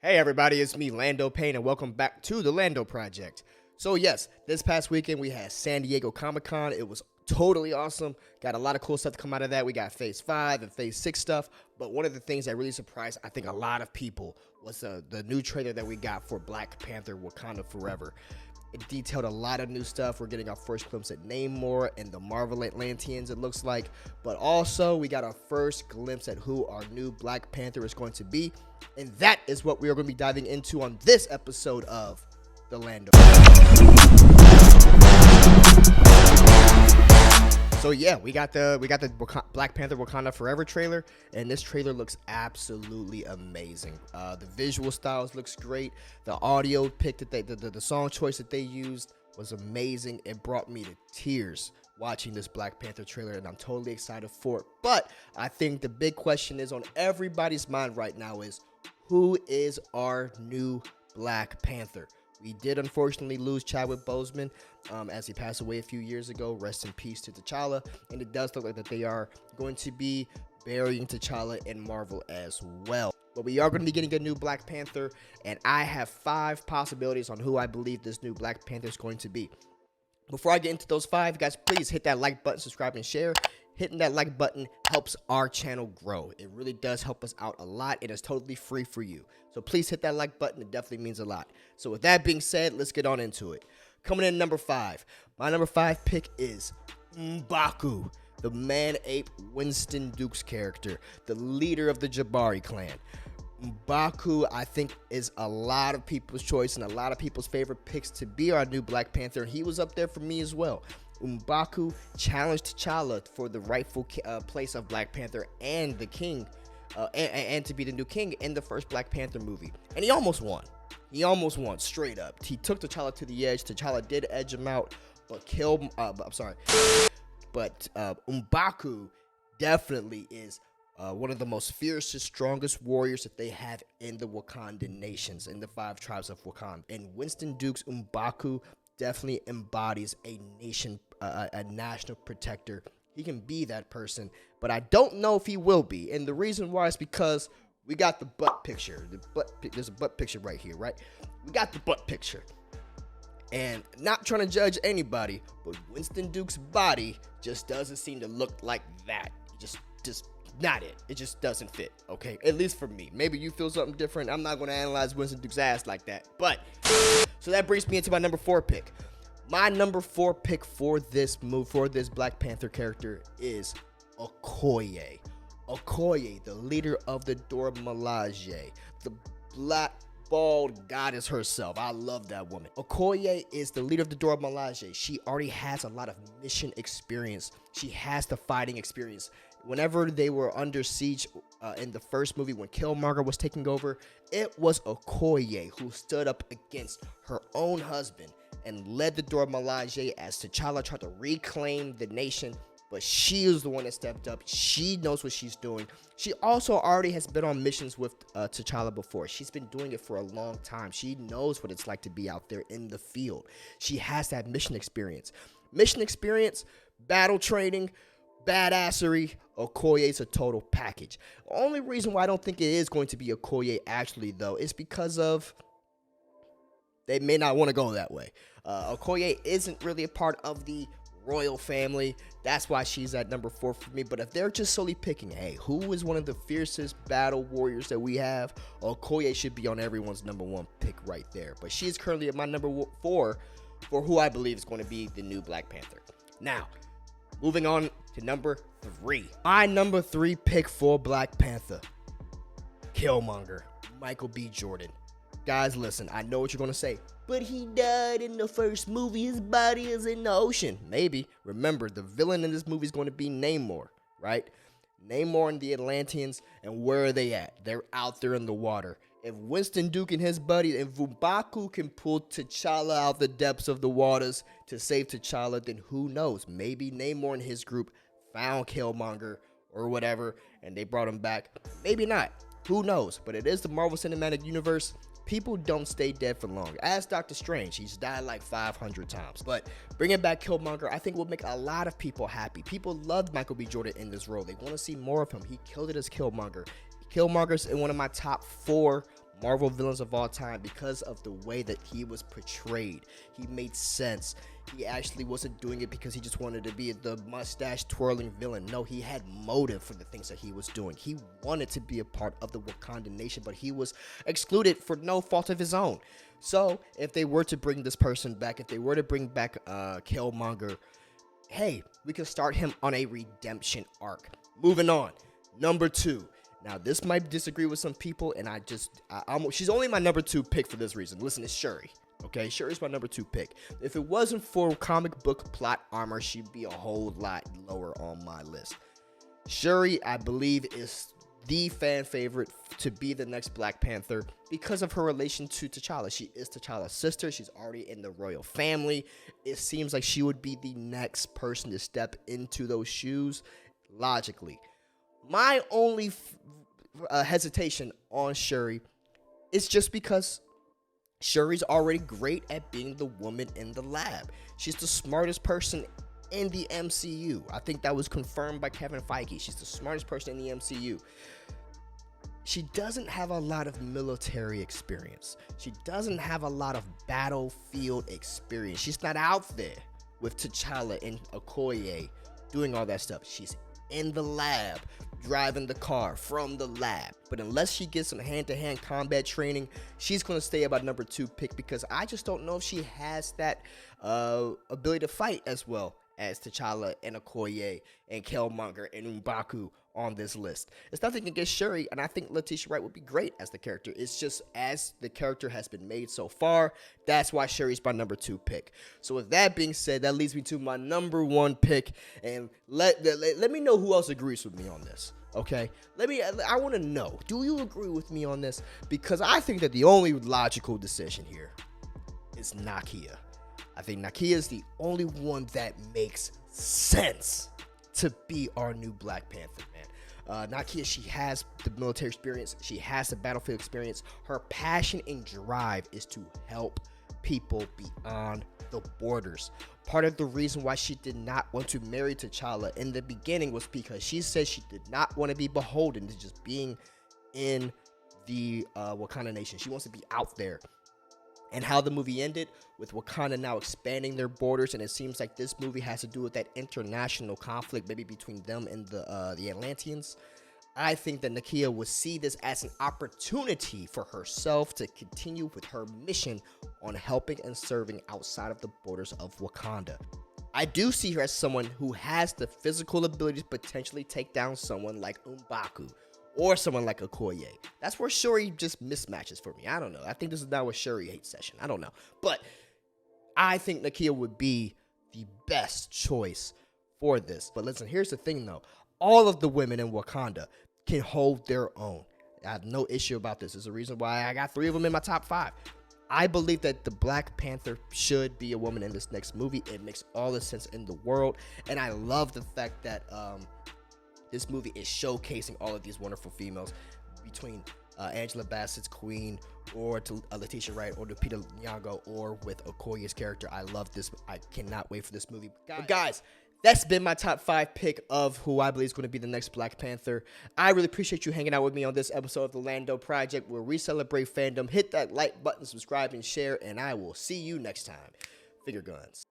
Hey everybody, it's me, Lando Payne, and welcome back to the Lando Project. So yes, this past weekend we had San Diego Comic-Con. It was totally awesome. Got a lot of cool stuff to come out of that. We got Phase 5 and Phase 6 stuff, but one of the things that really surprised, I think, a lot of people was the new trailer that we got for Black Panther Wakanda Forever. It detailed a lot of new stuff. We're getting our first glimpse at Namor and the Marvel Atlanteans, it looks like. But also, we got our first glimpse at who our new Black Panther is going to be. And that is what we are going to be diving into on this episode of The Lando. So yeah, we got the Black Panther Wakanda Forever trailer, and this trailer looks absolutely amazing. The visual styles looks great. The audio pick that the song choice that they used was amazing. It brought me to tears watching this Black Panther trailer, and I'm totally excited for it. But I think the big question is on everybody's mind right now is, who is our new Black Panther? We did unfortunately lose Chadwick Boseman as he passed away a few years ago. Rest in peace to T'Challa. And it does look like that they are going to be burying T'Challa in Marvel as well. But we are going to be getting a new Black Panther, and I have 5 possibilities on who I believe this new Black Panther is going to be. Before I get into those 5, guys, please hit that like button, subscribe, and share. Hitting that like button helps our channel grow. It really does help us out a lot. It is totally free for you. So please hit that like button. It definitely means a lot. So with that being said, let's get on into it. Coming in number 5. My number 5 pick is Baku, the man-ape Winston Duke's character, the leader of the Jabari clan. Baku, I think, is a lot of people's choice and a lot of people's favorite picks to be our new Black Panther. He was up there for me as well. Baku challenged T'Challa for the rightful place of Black Panther and the king, and to be the new king in the first Black Panther movie. And he almost won. He almost won, straight up. He took T'Challa to the edge. T'Challa did edge him out, but Baku definitely is one of the most fiercest, strongest warriors that they have in the Wakandan nations, in the 5 tribes of Wakanda. And Winston Duke's Baku definitely embodies a nation, a national protector. He can be that person, but I don't know if he will be. And the reason why is because we got the butt picture. There's a butt picture right here, right? We got the butt picture. And not trying to judge anybody, but Winston Duke's body just doesn't seem to look like that. Just not it. It just doesn't fit, okay? At least for me. Maybe you feel something different. I'm not going to analyze Winston Duke's ass like that. But, so that brings me into my number 4 pick. My number 4 pick for this Black Panther character is Okoye. Okoye, the leader of the Dora Milaje, the black bald goddess herself. I love that woman. Okoye is the leader of the Dora Milaje. She already has a lot of mission experience. She has the fighting experience. Whenever they were under siege in the first movie when Killmonger was taking over, it was Okoye who stood up against her own husband and led the Dora Milaje as T'Challa tried to reclaim the nation. But she is the one that stepped up. She knows what she's doing. She also already has been on missions with T'Challa before. She's been doing it for a long time. She knows what it's like to be out there in the field. She has that mission experience. Battle training, badassery. Okoye's a total package. The only reason why I don't think it is going to be Okoye actually, though, is because of they may not want to go that way. Okoye isn't really a part of the royal family. That's why she's at number 4 for me. But if they're just solely picking, hey, who is one of the fiercest battle warriors that we have, Okoye should be on everyone's number 1 pick right there. But she is currently at my number 4 for who I believe is going to be the new Black Panther. Now, moving on to number 3. My number 3 pick for Black Panther, Killmonger, Michael B. Jordan. Guys, listen, I know what you're going to say, but he died in the first movie. His body is in the ocean. Maybe. Remember, the villain in this movie is going to be Namor, right? Namor and the Atlanteans, and where are they at? They're out there in the water. If Winston Duke and his buddy, if Baku can pull T'Challa out the depths of the waters to save T'Challa, then who knows? Maybe Namor and his group found Killmonger or whatever, and they brought him back. Maybe not. Who knows? But it is the Marvel Cinematic Universe. People don't stay dead for long. Ask Doctor Strange. He's died like 500 times. But bringing back Killmonger, I think, will make a lot of people happy. People loved Michael B. Jordan in this role. They want to see more of him. He killed it as Killmonger. Killmonger's in one of my top 4 Marvel villains of all time because of the way that he was portrayed. He made sense. He actually wasn't doing it because he just wanted to be the mustache twirling villain. No, he had motive for the things that he was doing. He wanted to be a part of the Wakanda nation, but he was excluded for no fault of his own. So if they were to bring this person back, if they were to bring back Killmonger, hey, we can start him on a redemption arc. Moving on. Number 2. Now, this might disagree with some people, and she's only my number 2 pick for this reason. Listen, it's Shuri. Okay, Shuri's my number 2 pick. If it wasn't for comic book plot armor, she'd be a whole lot lower on my list. Shuri, I believe, is the fan favorite to be the next Black Panther because of her relation to T'Challa. She is T'Challa's sister. She's already in the royal family. It seems like she would be the next person to step into those shoes logically. My only hesitation on Shuri is just because Shuri's already great at being the woman in the lab. She's the smartest person in the MCU. I think that was confirmed by Kevin Feige. She's the smartest person in the MCU. She doesn't have a lot of military experience. She doesn't have a lot of battlefield experience. She's not out there with T'Challa and Okoye doing all that stuff. She's in the lab, driving the car from the lab. But unless she gets some hand-to-hand combat training, she's going to stay about number 2 pick because I just don't know if she has that ability to fight as well as T'Challa and Okoye and Killmonger and Baku on this list. It's nothing against Shuri, and I think Letitia Wright would be great as the character. It's just as the character has been made so far, that's why Shuri's my number 2 pick. So with that being said, that leads me to my number 1 pick, and let me know who else agrees with me on this. Okay, I want to know, do you agree with me on this? Because I think that the only logical decision here is Nakia. I think Nakia is the only one that makes sense to be our new Black Panther, man. Nakia, she has the military experience. She has the battlefield experience. Her passion and drive is to help people beyond the borders. Part of the reason why she did not want to marry T'Challa in the beginning was because she said she did not want to be beholden to just being in the Wakanda nation. She wants to be out there. And how the movie ended with Wakanda now expanding their borders, and it seems like this movie has to do with that international conflict, maybe between them and the Atlanteans. I think that Nakia would see this as an opportunity for herself to continue with her mission on helping and serving outside of the borders of Wakanda. I do see her as someone who has the physical ability to potentially take down someone like M'Baku or someone like Okoye. That's where Shuri just mismatches for me. I don't know. I think this is not what Shuri hates session. I don't know. But I think Nakia would be the best choice for this. But listen, here's the thing though. All of the women in Wakanda can hold their own. I have no issue about this. There's a reason why I got 3 of them in my top 5. I believe that the Black Panther should be a woman in this next movie. It makes all the sense in the world. And I love the fact that this movie is showcasing all of these wonderful females between Angela Bassett's Queen or to Letitia Wright or to Peter Nyong'o or with Okoye's character. I love this. I cannot wait for this movie. But guys, that's been my top 5 pick of who I believe is going to be the next Black Panther. I really appreciate you hanging out with me on this episode of the Lando Project, where we celebrate fandom. Hit that like button, subscribe, and share, and I will see you next time. Figure guns.